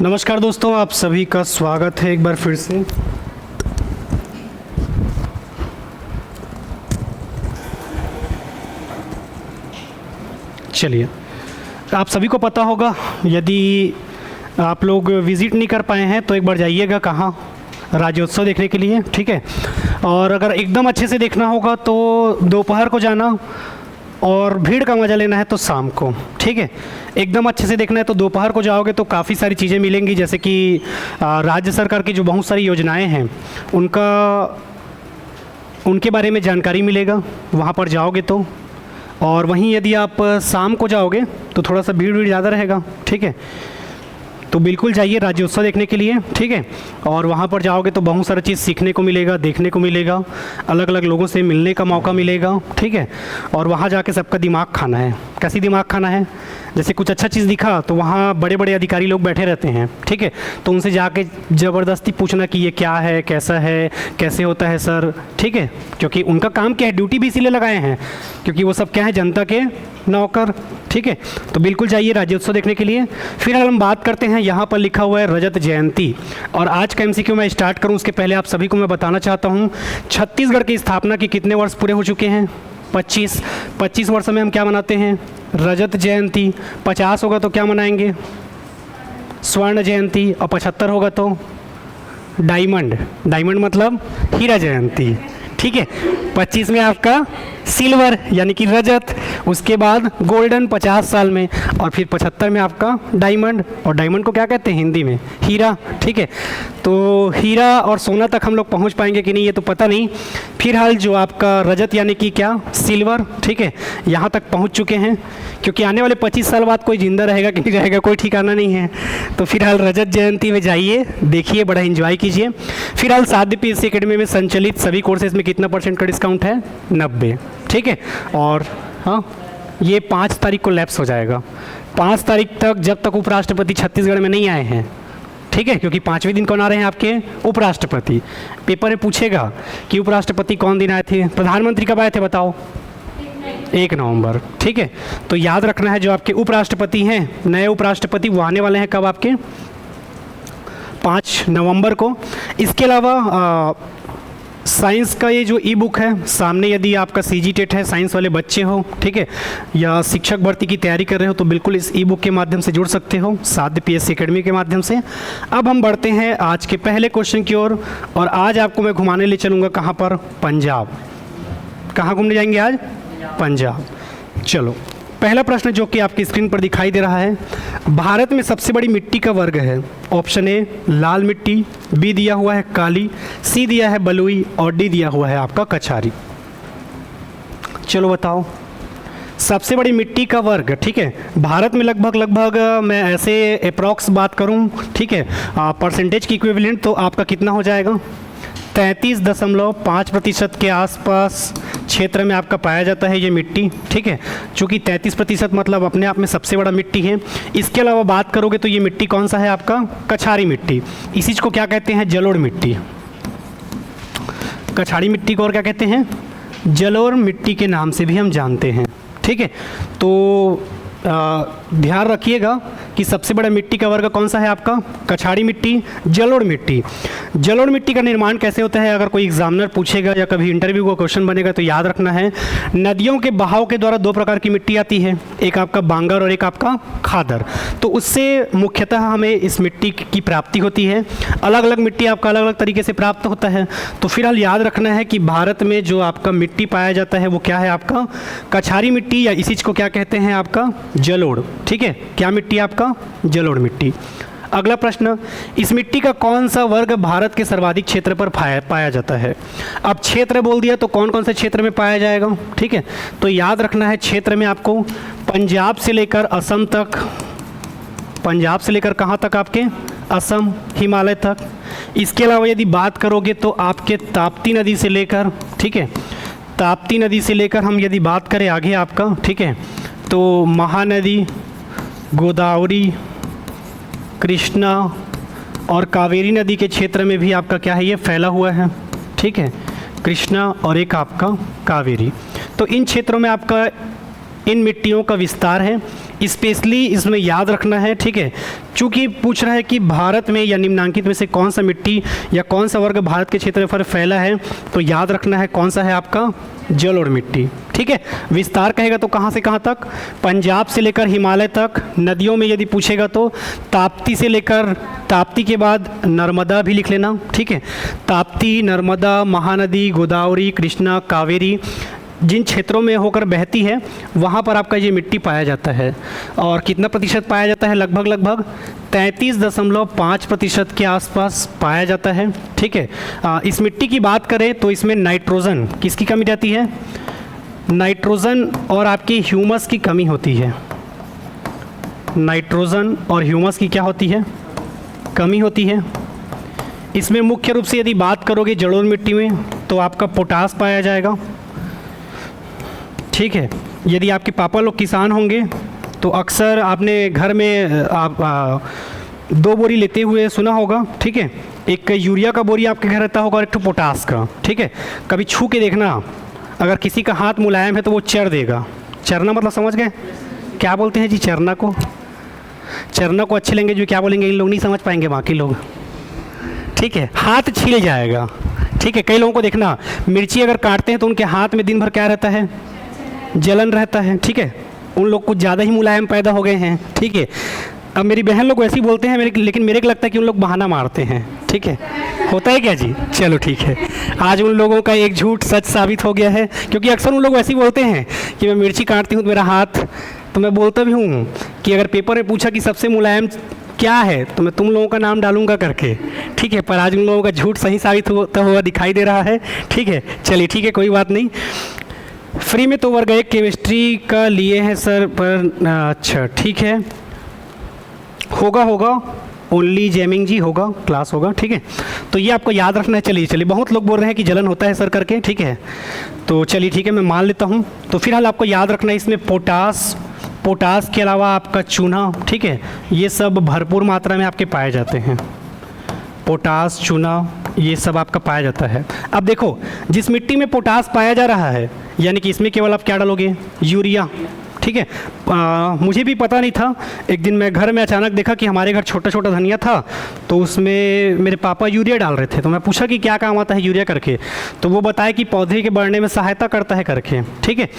नमस्कार दोस्तों, आप सभी का स्वागत है एक बार फिर से। चलिए, आप सभी को पता होगा, यदि आप लोग विज़िट नहीं कर पाए हैं तो एक बार जाइएगा कहाँ, राज्योत्सव देखने के लिए। ठीक है, और अगर एकदम अच्छे से देखना होगा तो दोपहर को जाना, और भीड़ का मज़ा लेना है तो शाम को। ठीक है, एकदम अच्छे से देखना है तो दोपहर को जाओगे तो काफ़ी सारी चीज़ें मिलेंगी, जैसे कि राज्य सरकार की जो बहुत सारी योजनाएं हैं उनके बारे में जानकारी मिलेगा वहाँ पर जाओगे तो। और वहीं यदि आप शाम को जाओगे तो थोड़ा सा भीड़ ज़्यादा रहेगा। ठीक है, तो बिल्कुल जाइए राज्योत्सव देखने के लिए। ठीक है, और वहाँ पर जाओगे तो बहुत सारा चीज़ सीखने को मिलेगा, देखने को मिलेगा, अलग अलग लोगों से मिलने का मौका मिलेगा। ठीक है, और वहाँ जाके सबका दिमाग खाना है। कैसी दिमाग खाना है? जैसे कुछ अच्छा चीज़ दिखा तो वहाँ बड़े बड़े अधिकारी लोग बैठे रहते हैं। ठीक है, तो उनसे जाके ज़बरदस्ती पूछना कि ये क्या है, कैसा है, कैसे होता है सर। ठीक है, क्योंकि उनका काम क्या है, ड्यूटी भी इसीलिए लगाए हैं क्योंकि वो सब क्या है, जनता के नौकर। ठीक है, तो बिल्कुल जाइए राज्योत्सव देखने के लिए। फिर हम बात करते हैं, यहाँ पर लिखा हुआ है रजत जयंती। और आज का एमसीक्यू मैं स्टार्ट करूँ उसके पहले आप सभी को मैं बताना चाहता हूँ, छत्तीसगढ़ की स्थापना के कितने वर्ष पूरे हो चुके हैं? 25 वर्ष में हम क्या मनाते हैं? रजत जयंती। 50 होगा तो क्या मनाएंगे? स्वर्ण जयंती। और 75 होगा तो डायमंड मतलब हीरा जयंती। ठीक है, 25 में आपका सिल्वर यानी कि रजत, उसके बाद गोल्डन 50 साल में, और फिर 75 में आपका डायमंड। और डायमंड को क्या कहते हैं हिंदी में? हीरा। ठीक है, तो हीरा और सोना तक हम लोग पहुंच पाएंगे कि नहीं ये तो पता नहीं। फिलहाल जो आपका रजत यानी कि क्या, सिल्वर। ठीक है, यहाँ तक पहुंच चुके हैं, क्योंकि आने वाले 25 साल बाद कोई ज़िंदा रहेगा कि नहीं रहेगा कोई ठिकाना नहीं है। तो फिलहाल रजत जयंती में जाइए, देखिए, बड़ा एंजॉय कीजिए। फिलहाल साध्य पीएससी एकेडमी में संचालित सभी कोर्सेज में कितना % का डिस्काउंट है? 90। ठीक है, और हाँ, ये 5 तारीख को लैप्स हो जाएगा। 5 तारीख तक, जब तक उपराष्ट्रपति छत्तीसगढ़ में नहीं आए हैं। ठीक है, क्योंकि 5वें दिन कौन आ रहे हैं आपके? उपराष्ट्रपति। पेपर में पूछेगा कि उपराष्ट्रपति कौन दिन आए थे, प्रधानमंत्री कब आए थे बताओ? 1 नवंबर। ठीक है, तो याद रखना है, जो आपके उपराष्ट्रपति हैं, नए उपराष्ट्रपति, वो आने वाले हैं कब आपके? 5 नवंबर को। इसके अलावा साइंस का ये जो ई बुक है सामने, यदि आपका सीजी टेट है, साइंस वाले बच्चे हो, ठीक है, या शिक्षक भर्ती की तैयारी कर रहे हो, तो बिल्कुल इस ई बुक के माध्यम से जुड़ सकते हो, साध्य पीएससी एकेडमी के माध्यम से। अब हम बढ़ते हैं आज के पहले क्वेश्चन की ओर, और आज आपको मैं घुमाने ले चलूँगा कहाँ पर? पंजाब। कहाँ घूमने जाएंगे आज? पंजाब। चलो, पहला प्रश्न जो कि आपकी स्क्रीन पर दिखाई दे रहा है, भारत में सबसे बड़ी मिट्टी का वर्ग है? ऑप्शन ए लाल मिट्टी, बी दिया हुआ है काली, सी दिया है बलुई, और डी दिया हुआ है आपका कछारी। चलो बताओ, सबसे बड़ी मिट्टी का वर्ग। ठीक है, भारत में लगभग मैं ऐसे अप्रॉक्स बात करूं, ठीक है, परसेंटेज की इक्विवेलेंट, तो आपका कितना हो जाएगा? 33.5% के आसपास क्षेत्र में आपका पाया जाता है ये मिट्टी। ठीक है, चूँकि 33% मतलब अपने आप में सबसे बड़ा मिट्टी है। इसके अलावा बात करोगे तो ये मिट्टी कौन सा है आपका? कछारी मिट्टी। इसी को क्या कहते हैं? जलोढ़ मिट्टी। कछारी मिट्टी को और क्या कहते हैं? जलोढ़ मिट्टी के नाम से भी हम जानते हैं। ठीक है, तो ध्यान रखिएगा कि सबसे बड़ा मिट्टी का वर्ग कौन सा है आपका? कछारी मिट्टी, जलोढ़ मिट्टी। जलोढ़ मिट्टी का निर्माण कैसे होता है? अगर कोई एग्जामिनर पूछेगा या कभी इंटरव्यू का क्वेश्चन बनेगा तो याद रखना है, नदियों के बहाव के द्वारा 2 प्रकार की मिट्टी आती है, एक आपका बांगर और एक आपका खादर। तो उससे मुख्यतः हमें इस मिट्टी की प्राप्ति होती है। अलग अलग मिट्टी आपका अलग अलग तरीके से प्राप्त होता है। तो फिलहाल याद रखना है कि भारत में जो आपका मिट्टी पाया जाता है वो क्या है आपका? कछारी मिट्टी, या इसी को क्या कहते हैं आपका? जलोढ़। ठीक है, क्या मिट्टी आपका? जलोढ़ मिट्टी। अगला प्रश्न, इस मिट्टी का कौन सा वर्ग भारत के सर्वाधिक क्षेत्र पर पाया जाता है? अब क्षेत्र बोल दिया तो कौन कौन से क्षेत्र में पाया जाएगा? ठीक है, तो याद रखना है, क्षेत्र में आपको पंजाब से लेकर असम तक, पंजाब से लेकर कहाँ तक आपके? असम, हिमालय तक। इसके अलावा यदि बात करोगे तो आपके ताप्ती नदी से लेकर, ठीक है, ताप्ती नदी से लेकर हम यदि बात करें आगे आपका, ठीक है, तो महानदी, गोदावरी, कृष्णा और कावेरी नदी के क्षेत्र में भी आपका क्या है? ये फैला हुआ है। ठीक है, कृष्णा और एक आपका कावेरी। तो इन क्षेत्रों में आपका इन मिट्टियों का विस्तार है। स्पेशली इसमें याद रखना है, ठीक है। चूँकि पूछ रहा है कि भारत में या निम्नांकित में से कौन सा मिट्टी या कौन सा वर्ग भारत के क्षेत्रफल पर फैला है, तो याद रखना है कौन सा है आपका जलोढ़ मिट्टी, ठीक है। विस्तार कहेगा तो कहाँ से कहाँ तक, पंजाब से लेकर हिमालय तक। नदियों में यदि पूछेगा तो ताप्ती से लेकर, ताप्ती के बाद नर्मदा भी लिख लेना, ठीक है। ताप्ती, नर्मदा, महानदी, गोदावरी, कृष्णा, कावेरी, जिन क्षेत्रों में होकर बहती है वहाँ पर आपका ये मिट्टी पाया जाता है। और कितना प्रतिशत पाया जाता है, लगभग 33.5% के आसपास पाया जाता है, ठीक है। इस मिट्टी की बात करें तो इसमें नाइट्रोजन किसकी कमी रहती है, नाइट्रोजन और आपकी ह्यूमस की कमी होती है। नाइट्रोजन और ह्यूमस की क्या होती है, कमी होती है। इसमें मुख्य रूप से यदि बात करोगे जलोढ़ मिट्टी में तो आपका पोटास पाया जाएगा, ठीक है। यदि आपके पापा लोग किसान होंगे तो अक्सर आपने घर में 2 बोरी लेते हुए सुना होगा, ठीक है। एक यूरिया का बोरी आपके घर रहता होगा और एक तो पोटास का, ठीक है। कभी छू के देखना, अगर किसी का हाथ मुलायम है तो वो चर देगा। चरना मतलब समझ गए क्या बोलते हैं जी, चरना को, चरना को अच्छे लेंगे जो क्या बोलेंगे इन लोग नहीं समझ पाएंगे बाकी लोग, ठीक है। हाथ छिल जाएगा, ठीक है। कई लोगों को देखना मिर्ची अगर काटते हैं तो उनके हाथ में दिन भर क्या रहता है, जलन रहता है, ठीक है। उन लोग कुछ ज़्यादा ही मुलायम पैदा हो गए हैं, ठीक है। अब मेरी बहन लोग वैसे ही बोलते हैं लेकिन मेरे को लगता है कि उन लोग बहाना मारते हैं, ठीक है। होता है क्या जी, चलो ठीक है। आज उन लोगों का एक झूठ सच साबित हो गया है, क्योंकि अक्सर उन लोग वैसे ही बोलते हैं कि मैं मिर्ची काटती हूँ तो मेरा हाथ, तो मैं बोलता भी हूँ कि अगर पेपर में पूछा कि सबसे मुलायम क्या है तो मैं तुम लोगों का नाम डालूंगा करके, ठीक है। पर आज उन लोगों का झूठ सही साबित होता हुआ दिखाई दे रहा है, ठीक है। चलिए ठीक है, कोई बात नहीं। फ्री में तो वर्ग 1 केमिस्ट्री का लिए हैं सर, पर अच्छा ठीक है, होगा ओनली जेमिंग जी होगा, क्लास होगा, ठीक है। तो ये आपको याद रखना है। चलिए बहुत लोग बोल रहे हैं कि जलन होता है सर करके, ठीक है। तो चलिए ठीक है, मैं मान लेता हूँ। तो फिलहाल आपको याद रखना है इसमें पोटास के अलावा आपका चूना, ठीक है, ये सब भरपूर मात्रा में आपके पाए जाते हैं। पोटास, चूना, ये सब आपका पाया जाता है। अब देखो, जिस मिट्टी में पोटास पाया जा रहा है यानी कि इसमें केवल आप क्या डालोगे, यूरिया, ठीक है। मुझे भी पता नहीं था, एक दिन मैं घर में अचानक देखा कि हमारे घर छोटा छोटा धनिया था, तो उसमें मेरे पापा यूरिया डाल रहे थे। तो मैं पूछा कि क्या काम आता है यूरिया करके, तो वो बताया कि पौधे के बढ़ने में सहायता करता है करके, ठीक है।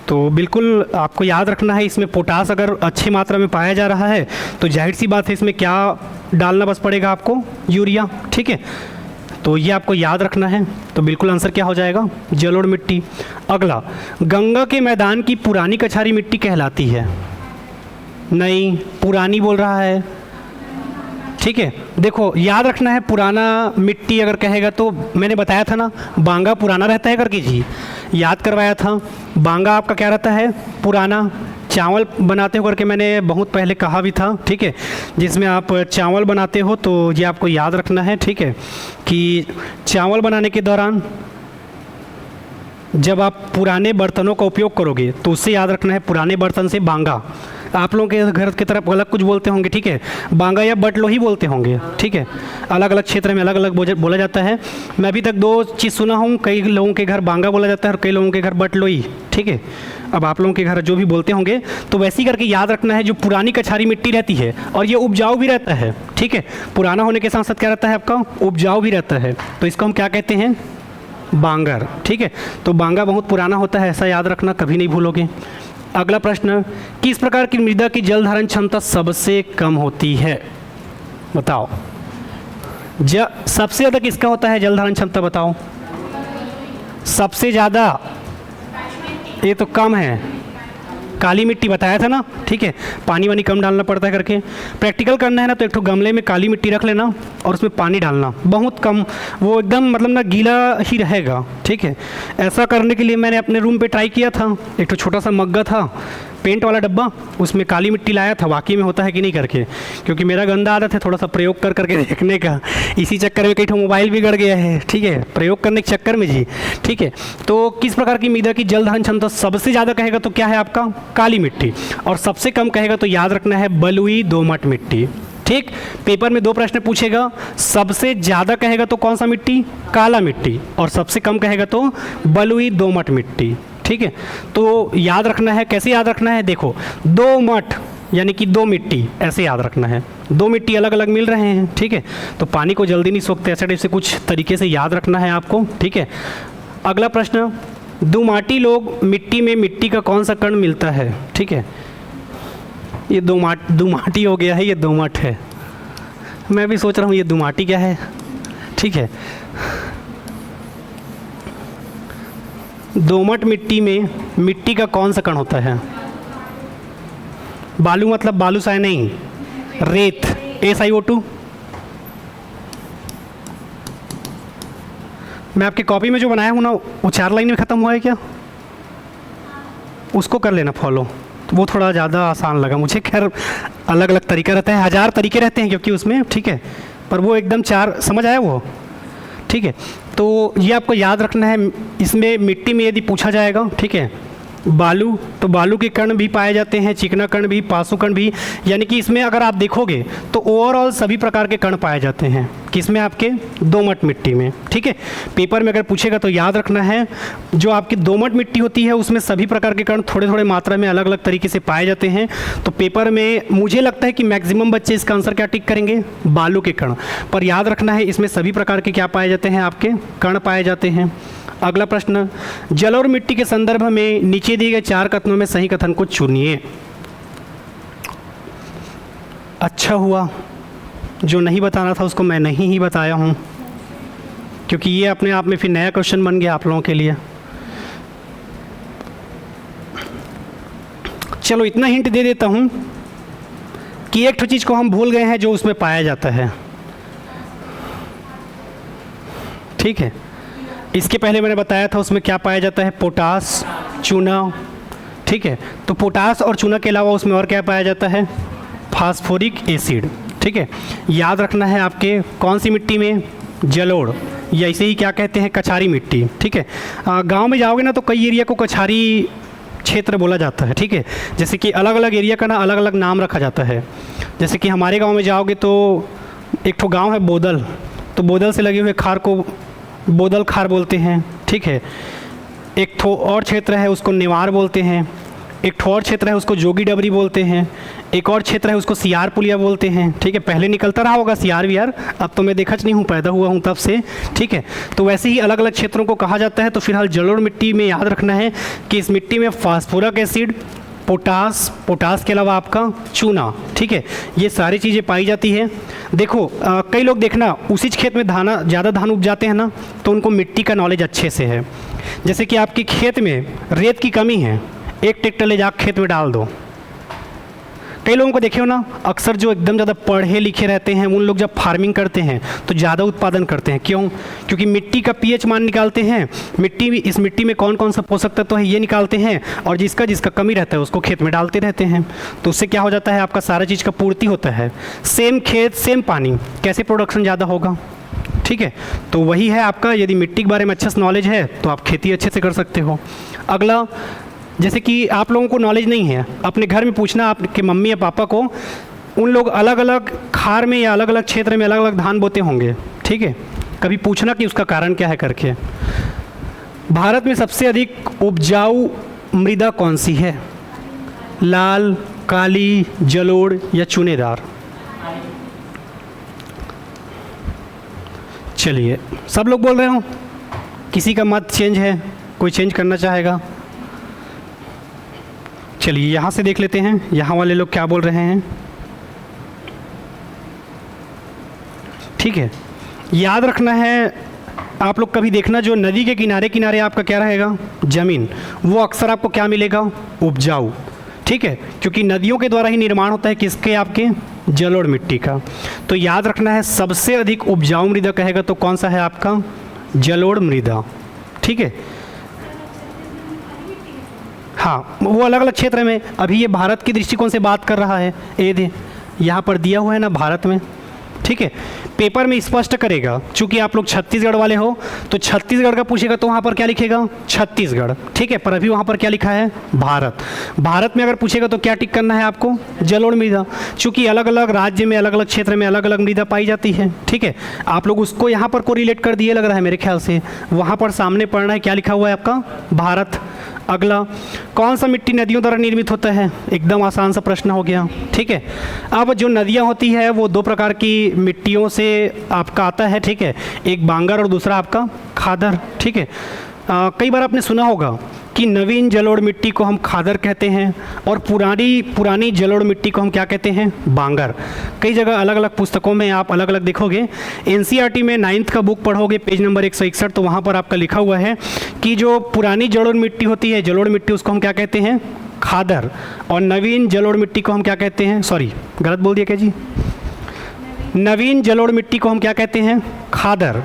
तो बिल्कुल आपको याद रखना है, इसमें पोटास अगर अच्छी मात्रा में पाया जा रहा है तो जाहिर सी बात है इसमें क्या डालना बस पड़ेगा आपको, यूरिया, ठीक है। तो ये आपको याद रखना है। तो बिल्कुल आंसर क्या हो जाएगा, जलोढ़ मिट्टी। अगला, गंगा के मैदान की पुरानी कछारी मिट्टी कहलाती है। नहीं, पुरानी बोल रहा है, ठीक है। देखो याद रखना है, पुराना मिट्टी अगर कहेगा तो मैंने बताया था ना, बांगा पुराना रहता है करके जी, याद करवाया था। बांगा आपका क्या रहता है, पुराना। चावल बनाते हो करके मैंने बहुत पहले कहा भी था, ठीक है। जिसमें आप चावल बनाते हो तो ये आपको याद रखना है, ठीक है, कि चावल बनाने के दौरान जब आप पुराने बर्तनों का उपयोग करोगे तो उससे याद रखना है पुराने बर्तन से बांगा। आप लोगों के घर की तरफ अलग कुछ बोलते होंगे, ठीक है, बांगा या बटलोही बोलते होंगे, ठीक है। अलग अलग क्षेत्र में अलग अलग बोला जाता है। मैं अभी तक 2 चीज़ सुना हूँ, कई लोगों के घर बांगा बोला जाता है और कई लोगों के घर बटलोही, ठीक है। अब आप लोगों के घर जो भी बोलते होंगे तो वैसे ही करके याद रखना है, जो पुरानी कछारी मिट्टी रहती है और ये उपजाऊ भी रहता है, ठीक है। पुराना होने के साथ साथ क्या रहता है आपका, उपजाऊ भी रहता है, तो इसको हम क्या कहते हैं, बांगर, ठीक है। तो बांगा बहुत पुराना होता है, ऐसा याद रखना, कभी नहीं भूलोगे। अगला प्रश्न, किस प्रकार की मृदा की जल धारण क्षमता सबसे कम होती है, बताओ। सबसे ज़्यादा किसका होता है जल धारण क्षमता, बताओ। सबसे ज़्यादा, ये तो कम है, काली मिट्टी बताया था ना, ठीक है। पानी वानी कम डालना पड़ता है करके। प्रैक्टिकल करना है ना तो एक तो गमले में काली मिट्टी रख लेना और उसमें पानी डालना, बहुत कम, वो एकदम मतलब ना गीला ही रहेगा, ठीक है। ऐसा करने के लिए मैंने अपने रूम पे ट्राई किया था। एक तो छोटा सा मग्गा था, पेंट वाला डब्बा, उसमें काली मिट्टी लाया था, वाकई में होता है कि नहीं करके, क्योंकि मेरा गंदा आदत है थोड़ा सा प्रयोग कर करके देखने का। इसी चक्कर में कई ठो मोबाइल बिगड़ गया है, ठीक है, प्रयोग करने के चक्कर में जी, ठीक है। तो किस प्रकार की मृदा की जल धारण क्षमता सबसे ज़्यादा कहेगा तो क्या है आपका, काली मिट्टी, और सबसे कम कहेगा तो याद रखना है बलुई दोमट मिट्टी, ठीक। पेपर में 2 प्रश्न पूछेगा, सबसे ज़्यादा कहेगा तो कौन सा मिट्टी, काला मिट्टी, और सबसे कम कहेगा तो बलुई दोमट मिट्टी, ठीक है। तो याद रखना है, कैसे याद रखना है, देखो 2 मठ यानी कि 2 मिट्टी, ऐसे याद रखना है। 2 मिट्टी अलग अलग मिल रहे हैं, ठीक है, तो पानी को जल्दी नहीं सोखते, ऐसे टाइप से कुछ तरीके से याद रखना है आपको, ठीक है। अगला प्रश्न, दुमाटी लोग मिट्टी में मिट्टी का कौन सा कण मिलता है, ठीक है। ये दुमाटी हो गया है, ये दोमट है। मैं भी सोच रहा हूँ ये दुमाटी क्या है, ठीक है। दोमट मिट्टी में मिट्टी का कौन सा कण होता है? बालू मतलब बालूशाय नहीं, रेत, SiO2। मैं आपकी कॉपी में जो बनाया हूँ ना, वो 4 लाइन में ख़त्म हुआ है क्या? उसको कर लेना फॉलो, तो वो थोड़ा ज़्यादा आसान लगा मुझे। खैर अलग अलग तरीका रहता है, 1000 तरीके रहते हैं क्योंकि उसमें, ठीक है, पर वो एकदम 4 समझ आया वो, ठीक है। तो ये आपको याद रखना है। इसमें मिट्टी में यदि पूछा जाएगा, ठीक है, बालू, तो बालू के कण भी पाए जाते हैं, चिकना कण भी, पासु कण भी, यानी कि इसमें अगर आप देखोगे तो ओवरऑल सभी प्रकार के कण पाए जाते हैं किसमें? आपके दोमट मिट्टी में, ठीक है। पेपर में अगर पूछेगा तो याद रखना है, जो आपकी दोमट मिट्टी होती है उसमें सभी प्रकार के कण थोड़े थोड़े मात्रा में अलग अलग तरीके से पाए जाते हैं। तो पेपर में मुझे लगता है कि मैक्सिमम बच्चे इसका आंसर क्या टिक करेंगे? बालू के कण। पर याद रखना है इसमें सभी प्रकार के क्या पाए जाते हैं? आपके कण पाए जाते हैं। अगला प्रश्न, जल और मिट्टी के संदर्भ में नीचे दिए गए 4 कथनों में सही कथन को चुनिए। अच्छा हुआ जो नहीं बताना था उसको मैं नहीं ही बताया हूँ, क्योंकि ये अपने आप में फिर नया क्वेश्चन बन गया आप लोगों के लिए। चलो इतना हिंट दे देता हूँ कि एक चीज़ को हम भूल गए हैं जो उसमें पाया जाता है, ठीक है। इसके पहले मैंने बताया था उसमें क्या पाया जाता है? पोटास, चूना, ठीक है। तो पोटास और चूना के अलावा उसमें और क्या पाया जाता है? फास्फोरिक एसिड, ठीक है। याद रखना है आपके कौन सी मिट्टी में? जलोढ़, या इसे ही क्या कहते हैं? कछारी मिट्टी, ठीक है। गांव में जाओगे ना तो कई एरिया को कछारी क्षेत्र बोला जाता है, ठीक है। जैसे कि अलग अलग एरिया का ना अलग अलग नाम रखा जाता है। जैसे कि हमारे गाँव में जाओगे तो एक ठो गाँव है बोदल, तो बोदल से लगे हुए खार को बोदल खार बोलते हैं, ठीक है। एक ठो और क्षेत्र है उसको नेवार बोलते हैं, एक ठो और क्षेत्र है उसको जोगी डबरी बोलते हैं, एक और क्षेत्र है उसको सियार पुलिया बोलते हैं, ठीक है। पहले निकलता रहा होगा सियार वियार, अब तो मैं देखा नहीं हूँ, पैदा हुआ हूँ तब से, ठीक है। तो वैसे ही अलग अलग क्षेत्रों को कहा जाता है। तो फिलहाल जलोढ़ मिट्टी में याद रखना है कि इस मिट्टी में फास्फोरिक एसिड, पोटास, पोटास के अलावा आपका चूना, ठीक है, ये सारी चीज़ें पाई जाती है। देखो कई लोग देखना उसी खेत में ज़्यादा धान उपजाते हैं ना, तो उनको मिट्टी का नॉलेज अच्छे से है। जैसे कि आपके खेत में रेत की कमी है, 1 ट्रैक्टर ले जाकर खेत में डाल दो। कई लोगों को देखे हो ना, अक्सर जो एकदम ज़्यादा पढ़े लिखे रहते हैं उन लोग जब फार्मिंग करते हैं तो ज़्यादा उत्पादन करते हैं। क्यों? क्योंकि मिट्टी का पीएच मान निकालते हैं, इस मिट्टी में कौन कौन सा पोषक तत्व है ये निकालते हैं, और जिसका कमी रहता है उसको खेत में डालते रहते हैं। तो उससे क्या हो जाता है? आपका सारा चीज़ का पूर्ति होता है। सेम खेत सेम पानी, कैसे प्रोडक्शन ज़्यादा होगा, ठीक है। तो वही है आपका, यदि मिट्टी के बारे में अच्छे से नॉलेज है तो आप खेती अच्छे से कर सकते हो। अगला, जैसे कि आप लोगों को नॉलेज नहीं है, अपने घर में पूछना आपके मम्मी या पापा को, उन लोग अलग अलग खार में या अलग अलग क्षेत्र में अलग अलग धान बोते होंगे, ठीक है। कभी पूछना कि उसका कारण क्या है करके। भारत में सबसे अधिक उपजाऊ मृदा कौन सी है? लाल, काली, जलोढ़ या चूनेदार? चलिए सब लोग बोल रहे हो, किसी का मत चेंज है, कोई चेंज करना चाहेगा? चलिए यहाँ से देख लेते हैं, यहाँ वाले लोग क्या बोल रहे हैं, ठीक है। याद रखना है आप लोग कभी देखना, जो नदी के किनारे किनारे आपका क्या रहेगा? ज़मीन, वो अक्सर आपको क्या मिलेगा? उपजाऊ, ठीक है। क्योंकि नदियों के द्वारा ही निर्माण होता है किसके? आपके जलोढ़ मिट्टी का। तो याद रखना है सबसे अधिक उपजाऊ मृदा कहेगा तो कौन सा है आपका? जलोढ़ मृदा, ठीक है। हाँ, वो अलग अलग क्षेत्र में, अभी ये भारत के दृष्टिकोण से बात कर रहा है। ये यहाँ पर दिया हुआ है ना भारत में, ठीक है। पेपर में स्पष्ट करेगा, चूंकि आप लोग छत्तीसगढ़ वाले हो तो छत्तीसगढ़ का पूछेगा तो वहाँ पर क्या लिखेगा? छत्तीसगढ़, ठीक है। पर अभी वहाँ पर क्या लिखा है? भारत। भारत में अगर पूछेगा तो क्या टिक करना है आपको? जलोढ़ मृदा, चूँकि अलग अलग राज्य में अलग अलग क्षेत्र में अलग अलग मृदा पाई जाती है, ठीक है। आप लोग उसको यहाँ पर कोरिलेट कर दिए लग रहा है मेरे ख्याल से। वहाँ पर सामने पढ़ना है क्या लिखा हुआ है आपका? भारत। अगला, कौन सा मिट्टी नदियों द्वारा निर्मित होता है? एकदम आसान सा प्रश्न हो गया, ठीक है। अब जो नदियाँ होती है वो दो प्रकार की मिट्टियों से आपका आता है, ठीक है। एक बांगर और दूसरा आपका खादर, ठीक है। कई बार आपने सुना होगा कि नवीन जलोढ़ मिट्टी को हम खादर कहते हैं और पुरानी जलोढ़ मिट्टी को हम क्या कहते हैं? बांगर। कई जगह अलग अलग पुस्तकों में आप अलग अलग देखोगे। एनसीईआरटी में 9th का बुक पढ़ोगे, पेज नंबर 161, तो वहाँ पर आपका लिखा हुआ है कि जो पुरानी जलोढ़ मिट्टी होती है, जलोढ़ मिट्टी, उसको हम क्या कहते हैं? खादर। और नवीन जलोढ़ मिट्टी को हम क्या कहते हैं? सॉरी, गलत बोल दिया क्या जी? नवीन जलोढ़ मिट्टी को हम क्या कहते हैं? खादर।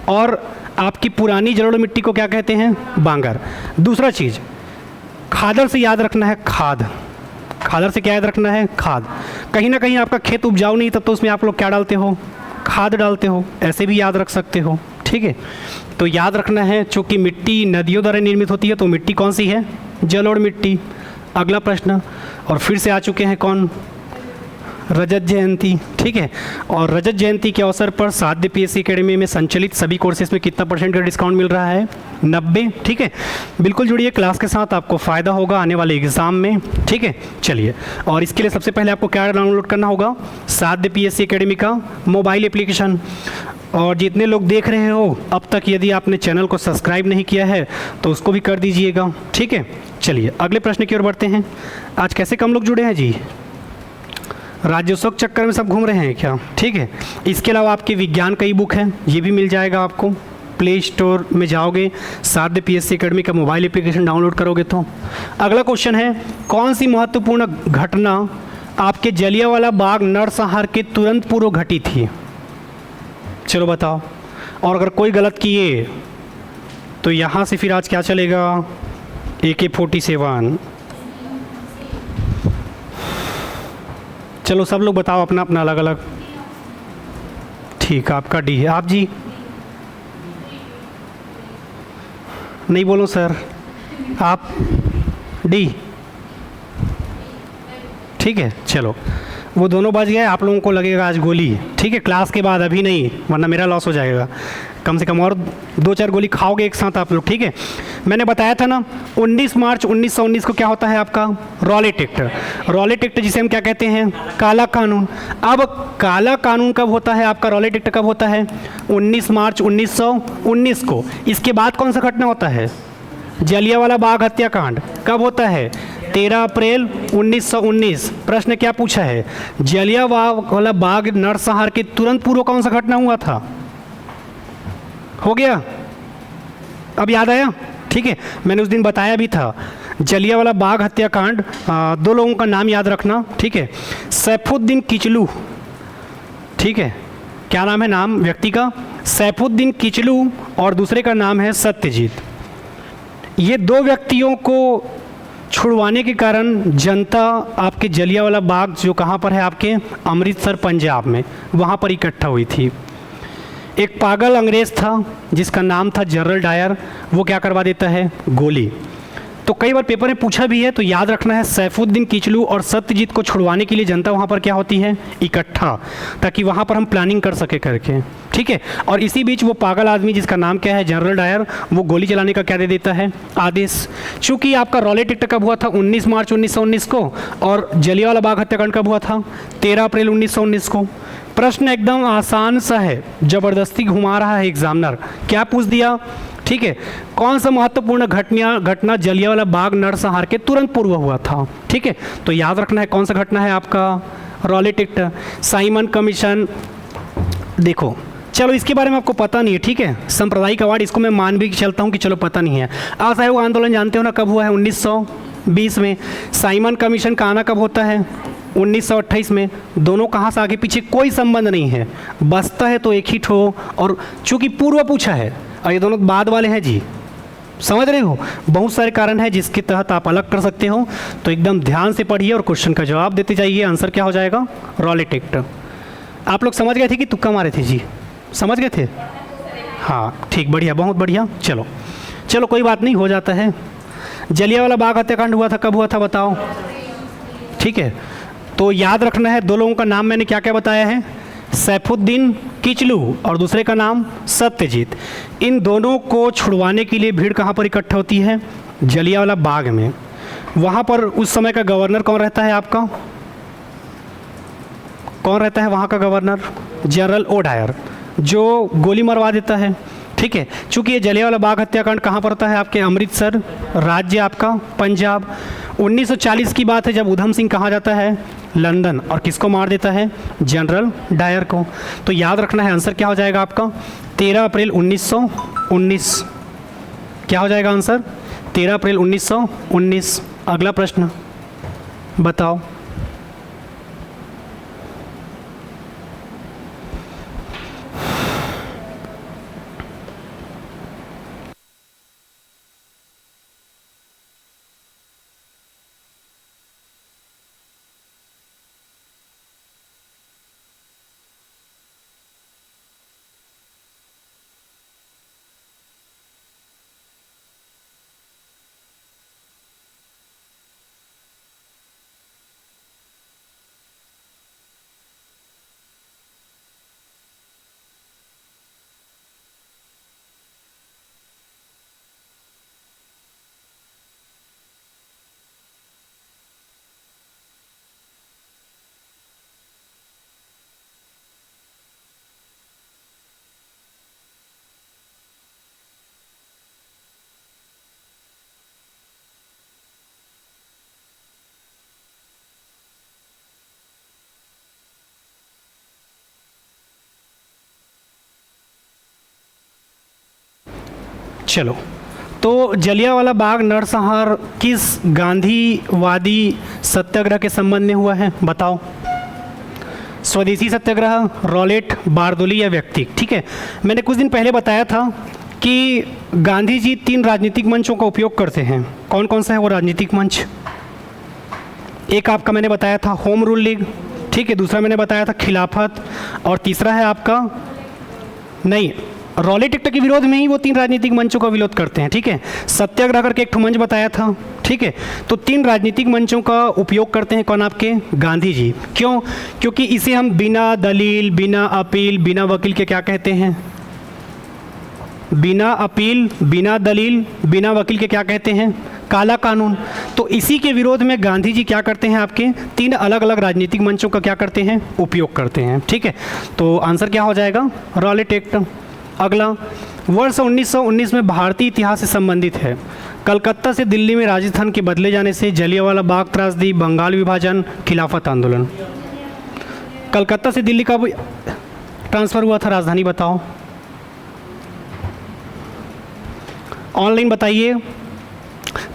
और आपकी पुरानी जलोढ़ मिट्टी को क्या कहते हैं? बांगर। दूसरा चीज़, खादर से याद रखना है खाद। खादर से क्या याद रखना है? खाद। कहीं ना कहीं आपका खेत उपजाऊ नहीं, तब तो उसमें आप लोग क्या डालते हो? खाद डालते हो। ऐसे भी याद रख सकते हो, ठीक है। तो याद रखना है, चूँकि मिट्टी नदियों द्वारा निर्मित होती है, तो मिट्टी कौन सी है? जलोढ़ मिट्टी। अगला प्रश्न, और फिर से आ चुके हैं कौन? रजत जयंती, ठीक है। और रजत जयंती के अवसर पर साध्य पीएससी एकेडमी में संचालित सभी कोर्सेज में कितना % का डिस्काउंट मिल रहा है? 90, ठीक है। बिल्कुल जुड़िए क्लास के साथ, आपको फ़ायदा होगा आने वाले एग्ज़ाम में, ठीक है। चलिए, और इसके लिए सबसे पहले आपको क्या डाउनलोड करना होगा? साध्य पीएससी एकेडमी का मोबाइल एप्लीकेशन। और जितने लोग देख रहे हो अब तक, यदि आपने चैनल को सब्सक्राइब नहीं किया है तो उसको भी कर दीजिएगा, ठीक है। चलिए अगले प्रश्न की ओर बढ़ते हैं। आज कैसे कम लोग जुड़े हैं जी? राज्योत्सव के चक्कर में सब घूम रहे हैं क्या? ठीक है। इसके अलावा आपके विज्ञान का ई बुक है, ये भी मिल जाएगा आपको। प्ले स्टोर में जाओगे, साध्य पीएससी एकेडमी का मोबाइल एप्लीकेशन डाउनलोड करोगे तो। अगला क्वेश्चन है, कौन सी महत्वपूर्ण घटना आपके जलियांवाला बाग नरसंहार के तुरंत पूर्व घटी थी? चलो बताओ। और अगर कोई गलत किए तो यहाँ से फिर आज क्या चलेगा? AK-47। चलो सब लोग बताओ अपना अपना अलग अलग। ठीक, आपका डी है। आप जी? नहीं बोलो सर, आप? डी, ठीक है। चलो, वो दोनों बच गए। आप लोगों को लगेगा आज गोली, ठीक है, क्लास के बाद, अभी नहीं, वरना मेरा लॉस हो जाएगा। कम से कम और 2-4 गोली खाओगे एक साथ आप लोग, ठीक है। मैंने बताया था ना, 19 मार्च 1919 को क्या होता है आपका? Rowlatt act. रॉलेट एक्ट जिसे हम क्या कहते हैं? काला कानून। अब काला कानून कब होता है आपका? रॉलेट एक्ट कब होता है? 19 मार्च 1919 को। इसके बाद कौन सा घटना होता है? जलियांवाला बाग हत्याकांड। कब होता है? 13 अप्रैल 1919। प्रश्न क्या पूछा है? जलियांवाला बाग नरसंहार के तुरंत पूर्व कौन सा घटना हुआ था? हो गया? अब याद आया? ठीक है, मैंने उस दिन बताया भी था। जलियांवाला बाग हत्याकांड, 2 लोगों का नाम याद रखना, ठीक है। सैफुद्दीन किचलू, ठीक है, क्या नाम है नाम व्यक्ति का? सैफुद्दीन किचलू, और दूसरे का नाम है सत्यजीत। ये 2 व्यक्तियों को छुड़वाने के कारण जनता आपके जलियांवाला बाग, जो कहाँ पर है आपके? अमृतसर पंजाब में, वहाँ पर इकट्ठा हुई थी। एक पागल अंग्रेज़ था जिसका नाम था जनरल डायर, वो क्या करवा देता है? गोली। तो कई बार पेपर में पूछा भी है, तो याद रखना है, सैफुद्दीन किचलू और सत्यजीत को छुड़वाने के लिए जनता वहाँ पर क्या होती है? इकट्ठा, ताकि वहाँ पर हम प्लानिंग कर सके करके, ठीक है। और इसी बीच वो पागल आदमी जिसका नाम क्या है? जनरल डायर, वो गोली चलाने का क्या दे देता है? आदेश। चूँकि आपका रॉलेट एक्ट कब हुआ था? 19 मार्च 1919 को, और जलियांवाला बाग हत्याकांड कब हुआ था? 13 अप्रैल 1919 को। प्रश्न एकदम आसान सा है, ज़बरदस्ती घुमा रहा है एग्जामिनर। क्या पूछ दिया? ठीक है, कौन सा महत्वपूर्ण घटना जलियांवाला बाग नरसंहार के तुरंत पूर्व हुआ था? ठीक है, तो याद रखना है कौन सा घटना है आपका? Rowlatt act, Simon commission. देखो, चलो इसके बारे में आपको पता नहीं है, ठीक है, सांप्रदायिक अवार्ड, इसको मैं मान भी चलता हूँ कि चलो पता नहीं है। असहयोग आंदोलन जानते हो ना, कब हुआ है? 1920 में। साइमन कमीशन का आना कब होता है? 1928 में। दोनों कहाँ से आगे पीछे कोई संबंध नहीं है, बसता है तो एक ही ठो, और चूँकि पूर्व पूछा है और ये दोनों बाद वाले हैं जी, समझ रहे हो? बहुत सारे कारण हैं जिसके तहत आप अलग कर सकते हो, तो एकदम ध्यान से पढ़िए और क्वेश्चन का जवाब देते जाइए। आंसर क्या हो जाएगा? Rowlatt act. आप लोग समझ गए थे कि तुक्का मारे थे जी? समझ गए थे? हाँ, ठीक, बढ़िया, बहुत बढ़िया। चलो चलो, कोई बात नहीं, हो जाता है। जलियांवाला बाग हत्याकांड हुआ था, कब हुआ था बताओ? ठीक है, तो याद रखना है, 2 लोगों का नाम मैंने क्या क्या बताया है? सैफुद्दीन किचलू और दूसरे का नाम सत्यजीत। इन दोनों को छुड़वाने के लिए भीड़ कहाँ पर इकट्ठा होती है? जलियांवाला बाग में, वहाँ पर उस समय का गवर्नर कौन रहता है आपका? कौन रहता है वहाँ का गवर्नर? जनरल ओ डायर, जो गोली मरवा देता है। ठीक है, चूँकि ये जलियांवाला बाग हत्याकांड कहाँ पर होता है? आपके अमृतसर, राज्य आपका पंजाब। 1940 की बात है जब उधम सिंह कहाँ जाता है? लंदन, और किसको मार देता है? जनरल डायर को। तो याद रखना है, आंसर क्या हो जाएगा आपका? 13 अप्रैल 1919। क्या हो जाएगा आंसर? 13 अप्रैल 1919। अगला प्रश्न बताओ। चलो, तो जलियांवाला बाग नरसंहार किस गांधीवादी सत्याग्रह के संबंध में हुआ है? बताओ। स्वदेशी सत्याग्रह, रॉलेट, बारदोली या व्यक्तिक? ठीक है, मैंने कुछ दिन पहले बताया था कि गांधी जी 3 राजनीतिक मंचों का उपयोग करते हैं। कौन कौन सा है वो राजनीतिक मंच? एक आपका मैंने बताया था होम रूल लीग, ठीक है, दूसरा मैंने बताया था खिलाफत, और तीसरा है आपका, नहीं, रॉलेट एक्ट के विरोध में ही वो 3 राजनीतिक मंचों का विरोध करते हैं। ठीक है, सत्याग्रह करके एक मंच बताया था। ठीक है, तो 3 राजनीतिक मंचों का उपयोग करते हैं कौन? आपके गांधी जी। क्यों? क्योंकि इसे हम बिना दलील, बिना अपील, बिना वकील के क्या कहते हैं? बिना अपील, बिना दलील, बिना वकील के क्या कहते हैं? काला कानून। तो इसी के विरोध में गांधी जी क्या करते हैं? आपके 3 अलग अलग राजनीतिक मंचों का क्या करते हैं? उपयोग करते हैं। ठीक है, तो आंसर क्या हो जाएगा? Rowlatt act. अगला, वर्ष 1919 में भारतीय इतिहास से संबंधित है। कलकत्ता से दिल्ली में राजस्थान के बदले जाने से, जलियांवाला बाग त्रासदी, बंगाल विभाजन, खिलाफत आंदोलन। कलकत्ता से दिल्ली कब ट्रांसफ़र हुआ था? राजधानी बताओ। ऑनलाइन बताइए।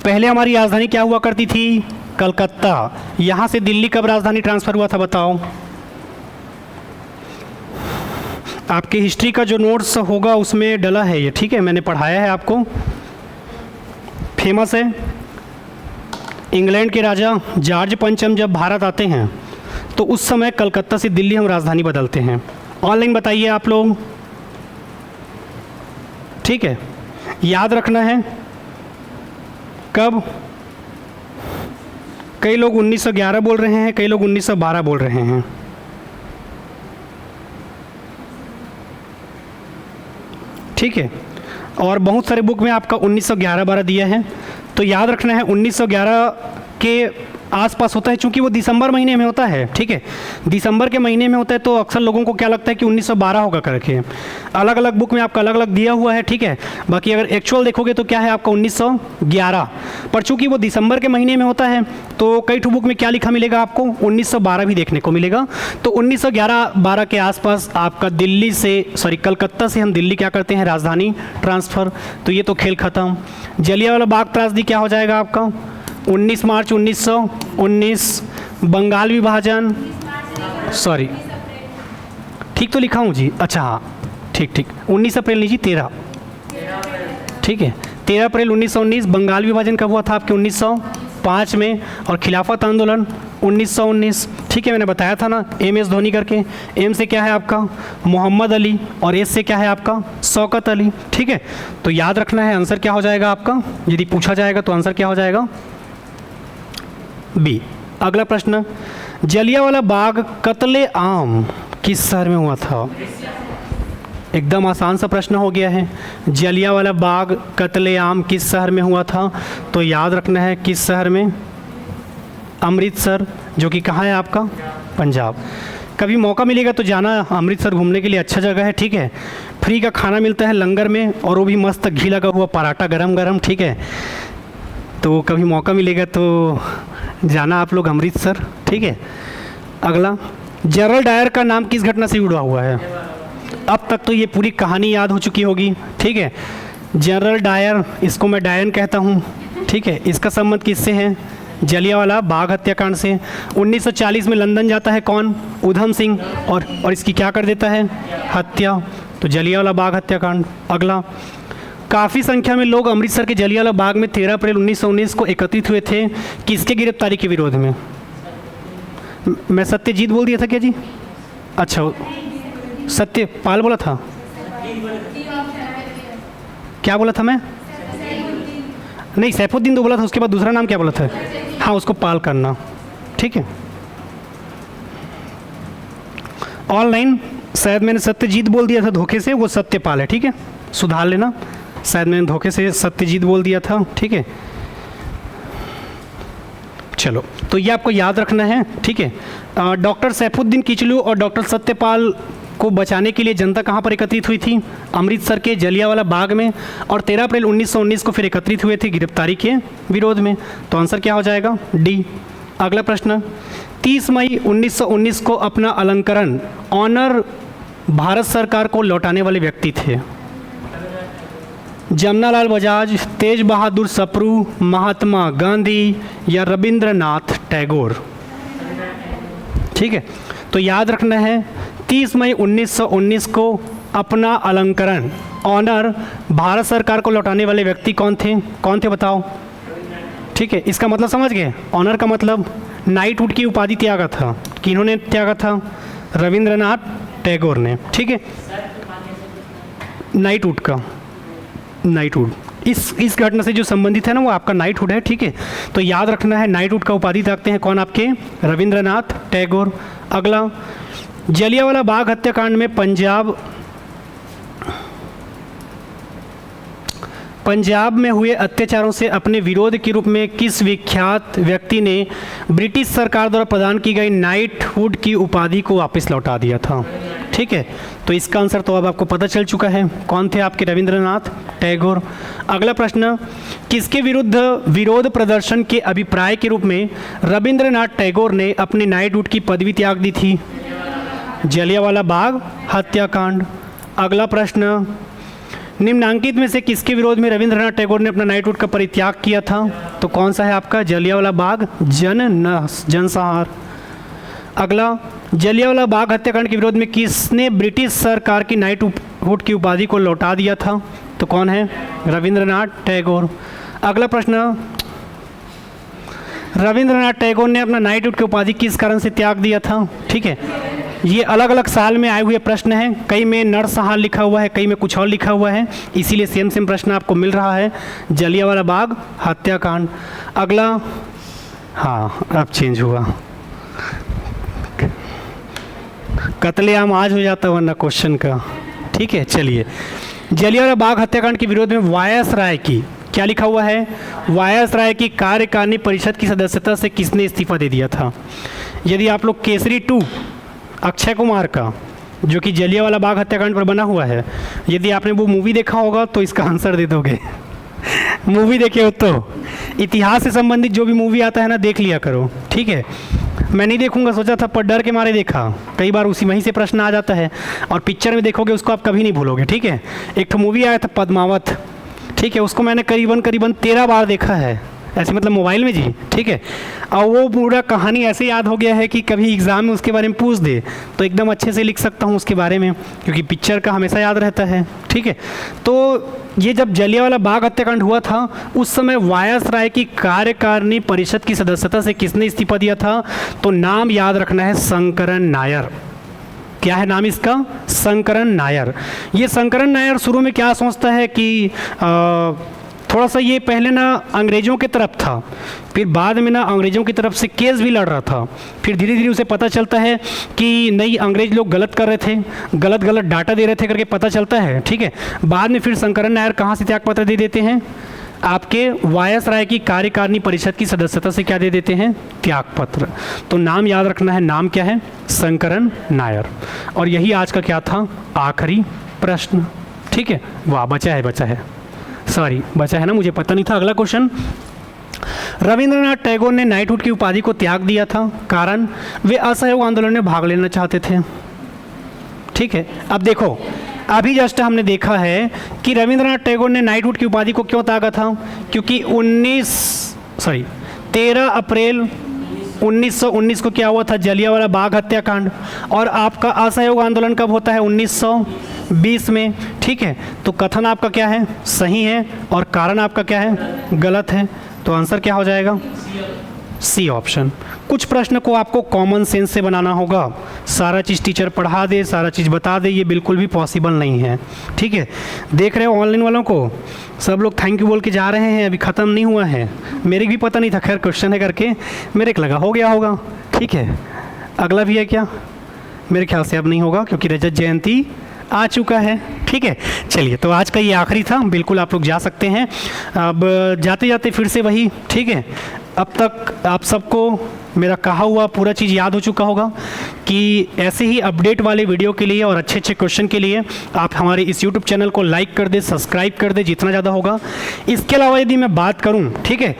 पहले हमारी राजधानी क्या हुआ करती थी? कलकत्ता। यहाँ से दिल्ली कब राजधानी ट्रांसफ़र हुआ था? बताओ। आपके हिस्ट्री का जो नोट्स होगा उसमें डला है ये, ठीक है, मैंने पढ़ाया है आपको। फेमस है, इंग्लैंड के राजा जॉर्ज पंचम जब भारत आते हैं तो उस समय कलकत्ता से दिल्ली हम राजधानी बदलते हैं। ऑनलाइन बताइए आप लोग, ठीक है, याद रखना है। कब? कई लोग 1911 बोल रहे हैं, कई लोग 1912 बोल रहे हैं। ठीक है, और बहुत सारे बुक में आपका 1911-12 दिया है, तो याद रखना है 1911 के आसपास होता है, क्योंकि वो दिसंबर महीने में होता है। ठीक है, दिसंबर के महीने में होता है, तो अक्सर लोगों को क्या लगता है कि 1912 होगा करके। अलग अलग बुक में आपका अलग अलग दिया हुआ है। ठीक है, बाकी अगर एक्चुअल देखोगे तो क्या है आपका 1911, पर चूंकि वो दिसंबर के महीने में होता है तो कई ठो बुक में क्या लिखा मिलेगा आपको? 1912 भी देखने को मिलेगा। तो 1911-12 के आसपास आपका दिल्ली से, सॉरी, कलकत्ता से हम दिल्ली क्या करते हैं? राजधानी ट्रांसफ़र। तो ये तो खेल ख़त्म। जलियांवाला बाग त्रासदी क्या हो जाएगा आपका? 19 मार्च 1919। बंगाल विभाजन, सॉरी, ठीक तो लिखा हूँ जी? अच्छा हाँ, ठीक ठीक, 19 अप्रैल नहीं जी, 13, ठीक है, 13 अप्रैल 1919। बंगाल विभाजन कब हुआ था आपके? 1905 में। और खिलाफत आंदोलन 1919। ठीक है, मैंने बताया था ना, MS धोनी करके। M से क्या है आपका? मोहम्मद अली, और S से क्या है आपका? शौकत अली। ठीक है, तो याद रखना है, आंसर क्या हो जाएगा आपका? यदि पूछा जाएगा तो आंसर क्या हो जाएगा? बी। अगला प्रश्न, जलियांवाला बाग कत्ले आम किस शहर में हुआ था? एकदम आसान सा प्रश्न हो गया है। जलियांवाला बाग कत्लेआम किस शहर में हुआ था? तो याद रखना है किस शहर में? अमृतसर, जो कि कहाँ है आपका? पंजाब। कभी मौका मिलेगा तो जाना अमृतसर घूमने के लिए, अच्छा जगह है, ठीक है। फ्री का खाना मिलता है लंगर में, और वो भी मस्त घी लगा हुआ पराठा गरम गरम, ठीक है। तो कभी मौका मिलेगा तो जाना आप लोग अमृतसर, ठीक है। अगला, जनरल डायर का नाम किस घटना से जुड़ा हुआ है? अब तक तो ये पूरी कहानी याद हो चुकी होगी, ठीक है। जनरल डायर, इसको मैं डायन कहता हूँ, ठीक है। इसका संबंध किससे है? जलियांवाला बाग हत्याकांड से। 1940 में लंदन जाता है कौन? उधम सिंह, और इसकी क्या कर देता है? हत्या। तो जलियांवाला बाग हत्याकांड। अगला, काफ़ी संख्या में लोग अमृतसर के जलियांवाला बाग में 13 अप्रैल 1919 को एकत्रित हुए थे, किसके गिरफ्तारी के विरोध में? मैं सत्यजीत बोल दिया था क्या जी? अच्छा, सत्यपाल बोला था, क्या बोला था मैं? नहीं, सैफुद्दीन तो बोला था, उसके बाद दूसरा नाम क्या बोला था? हाँ, उसको पाल करना, ठीक है। ऑनलाइन शायद मैंने सत्यजीत बोल दिया था धोखे से, वो सत्यपाल है, ठीक है, सुधार लेना। शायद मैंने धोखे से सत्यजीत बोल दिया था, ठीक है। चलो, तो ये आपको याद रखना है, ठीक है। डॉक्टर सैफुद्दीन किचलू और डॉक्टर सत्यपाल को बचाने के लिए जनता कहाँ पर एकत्रित हुई थी? अमृतसर के जलियांवाला बाग में, और 13 अप्रैल 1919 को फिर एकत्रित हुए थे गिरफ्तारी के विरोध में। तो आंसर क्या हो जाएगा? डी। अगला प्रश्न, 30 मई 1919 को अपना अलंकरण ऑनर भारत सरकार को लौटाने वाले व्यक्ति थे? जमनालाल बजाज, तेज बहादुर सप्रू, महात्मा गांधी या रविंद्रनाथ टैगोर? ठीक है, तो याद रखना है 30 मई 1919 को अपना अलंकरण ऑनर भारत सरकार को लौटाने वाले व्यक्ति कौन थे? कौन थे बताओ? ठीक है, इसका मतलब समझ गए? ऑनर का मतलब नाइटहुड की उपाधि त्यागा था। किन्होंने त्यागा था? रविंद्रनाथ टैगोर ने, ठीक है। नाइटहुड का, नाइटहुड इस घटना से जो संबंधित है ना, वो आपका नाइटहुड है, ठीक है। तो याद रखना है नाइटहुड का उपाधि त्यागते हैं कौन? आपके रविंद्रनाथ टैगोर। अगला, जलियांवाला बाग हत्याकांड में पंजाब में हुए अत्याचारों से अपने विरोध के रूप में किस विख्यात व्यक्ति ने ब्रिटिश सरकार द्वारा प्रदान की गई नाइटहुड की उपाधि को वापस लौटा दिया था? ठीक है, तो इसका आंसर तो अब आपको पता चल चुका है, कौन थे आपके? रविंद्रनाथ टैगोर। अगला प्रश्न, किसके विरुद्ध विरोध प्रदर्शन के अभिप्राय के रूप में रविंद्रनाथ टैगोर ने अपनी नाइटहुड की पदवी त्याग दी थी? जलियांवाला बाग हत्याकांड। अगला प्रश्न, निम्नांकित में से किसके विरोध में रविंद्रनाथ टैगोर ने अपना नाइटहुड का परित्याग किया था? तो कौन सा है आपका? जलियांवाला बाग जनसंहार। अगला, जलियांवाला बाग हत्याकांड के विरोध में किसने ब्रिटिश सरकार की नाइटहुड की उपाधि को लौटा दिया था? तो कौन है? रविंद्रनाथ टैगोर। अगला प्रश्न, रविंद्रनाथ टैगोर ने अपना नाइटहुड की उपाधि किस कारण से त्याग दिया था? ठीक है, ये अलग अलग साल में आए हुए प्रश्न हैं, कई में नरसंहार लिखा हुआ है, कई में कुछ और लिखा हुआ है, इसीलिए सेम प्रश्न आपको मिल रहा है। जलियांवाला बाग हत्याकांड। अगला, हाँ अब चेंज हुआ, कत्लेआम आज हो जाता वरना क्वेश्चन का, ठीक है। चलिए, जलियांवाला बाग हत्याकांड के विरोध में वायसराय की, क्या लिखा हुआ है? वायसराय की कार्यकारिणी परिषद की सदस्यता से किसने इस्तीफा दे दिया था? यदि आप लोग केसरी 2 अक्षय कुमार का, जो कि जलियांवाला बाग हत्याकांड पर बना हुआ है, यदि आपने वो मूवी देखा होगा तो इसका आंसर दे दोगे। मूवी देखे हो तो इतिहास से संबंधित जो भी मूवी आता है ना, देख लिया करो, ठीक है। मैं नहीं देखूंगा सोचा था, पर डर के मारे देखा, कई बार उसी वहीं से प्रश्न आ जाता है, और पिक्चर में देखोगे उसको आप कभी नहीं भूलोगे, ठीक है। एक तो मूवी आया था पद्मावत, ठीक है, उसको मैंने करीबन 13 बार देखा है, ऐसे मतलब मोबाइल में जी, ठीक है। और वो पूरा कहानी ऐसे याद हो गया है कि कभी एग्ज़ाम में उसके बारे में पूछ दे तो एकदम अच्छे से लिख सकता हूँ उसके बारे में, क्योंकि पिक्चर का हमेशा याद रहता है, ठीक है। तो ये जब जलियांवाला बाग हत्याकांड हुआ था, उस समय वायसराय की कार्यकारिणी परिषद की सदस्यता से किसने इस्तीफा दिया था? तो नाम याद रखना है, शंकरन नायर। क्या है नाम इसका? शंकरन नायर। ये शंकरन नायर शुरू में क्या सोचता है कि थोड़ा सा ये पहले ना अंग्रेज़ों की तरफ था, फिर बाद में ना अंग्रेज़ों की तरफ से केस भी लड़ रहा था, फिर धीरे धीरे उसे पता चलता है कि नहीं अंग्रेज़ लोग गलत कर रहे थे, गलत गलत डाटा दे रहे थे करके पता चलता है, ठीक है। बाद में फिर शंकरन नायर कहाँ से त्यागपत्र दे देते हैं, आपके वायसराय की कार्यकारिणी परिषद की सदस्यता से क्या दे देते हैं, त्यागपत्र। तो नाम याद रखना है, नाम क्या है, शंकरन नायर। और यही आज का क्या था, आखिरी प्रश्न, ठीक है। वाह, बचा है सॉरी बचा है ना, मुझे पता नहीं था। अगला क्वेश्चन, रविंद्रनाथ टैगोर ने नाइटहुड की उपाधि को त्याग दिया था, कारण वे असहयोग आंदोलन में भाग लेना चाहते थे, ठीक है। अब देखो, अभी जस्ट हमने देखा है कि रविंद्रनाथ टैगोर ने नाइटहुड की उपाधि को क्यों त्यागा था, क्योंकि 13 अप्रैल 1919 को क्या हुआ था, जलियांवाला बाग हत्याकांड। और आपका असहयोग आंदोलन कब होता है, 1920 में, ठीक है। तो कथन आपका क्या है, सही है, और कारण आपका क्या है, गलत है। तो आंसर क्या हो जाएगा, सी ऑप्शन। कुछ प्रश्न को आपको कॉमन सेंस से बनाना होगा, सारा चीज़ टीचर पढ़ा दे, सारा चीज़ बता दे, ये बिल्कुल भी पॉसिबल नहीं है, ठीक है। देख रहे हो ऑनलाइन वालों को, सब लोग थैंक यू बोल के जा रहे हैं, अभी ख़त्म नहीं हुआ है। मेरे भी पता नहीं था, खैर क्वेश्चन है करके मेरे को लगा हो गया होगा, ठीक है। अगला भी है क्या, मेरे ख्याल से अब नहीं होगा क्योंकि रजत जयंती आ चुका है, ठीक है। चलिए, तो आज का ये आखिरी था, बिल्कुल आप लोग जा सकते हैं। अब जाते जाते फिर से वही, ठीक है। अब तक आप सबको मेरा कहा हुआ पूरा चीज़ याद हो चुका होगा कि ऐसे ही अपडेट वाले वीडियो के लिए और अच्छे अच्छे क्वेश्चन के लिए आप हमारे इस यूट्यूब चैनल को लाइक कर दे, सब्सक्राइब कर दे जितना ज़्यादा होगा। इसके अलावा यदि मैं बात करूं, ठीक है,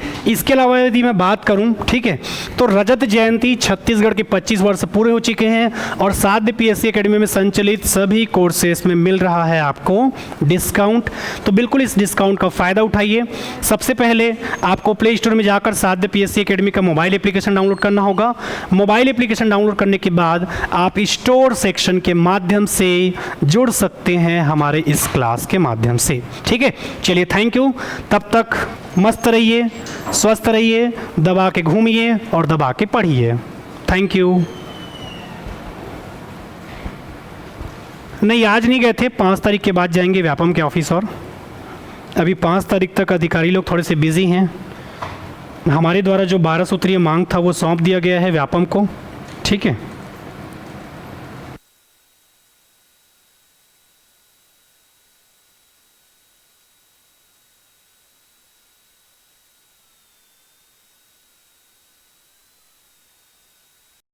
ठीक है, तो रजत जयंती छत्तीसगढ़ के 25 वर्ष पूरे हो चुके हैं और साध्य PSC एकेडमी में संचालित सभी कोर्सेस में मिल रहा है आपको डिस्काउंट। तो बिल्कुल इस डिस्काउंट का फ़ायदा उठाइए। सबसे पहले आपको प्ले स्टोर में जाकर साध्य PSC एकेडमी का मोबाइल एप्लीकेशन डाउनलोड करना होगा। मोबाइल एप्लीकेशन डाउनलोड करने के बाद आप स्टोर सेक्शन के माध्यम से जुड़ सकते हैं हमारे इस क्लास के माध्यम से, ठीक है। चलिए, थैंक यू। तब तक मस्त रहिए, स्वस्थ रहिए, दबा के घूमिए और दबा के पढ़िए। Thank you. नहीं, आज नहीं गए थे, 5 तारीख के बाद जाएंगे व्यापम के ऑफिस, और अभी 5 तारीख तक अधिकारी लोग थोड़े से बिजी हैं। हमारे द्वारा जो 12 सूत्रीय मांग था वो सौंप दिया गया है व्यापम को, ठीक है।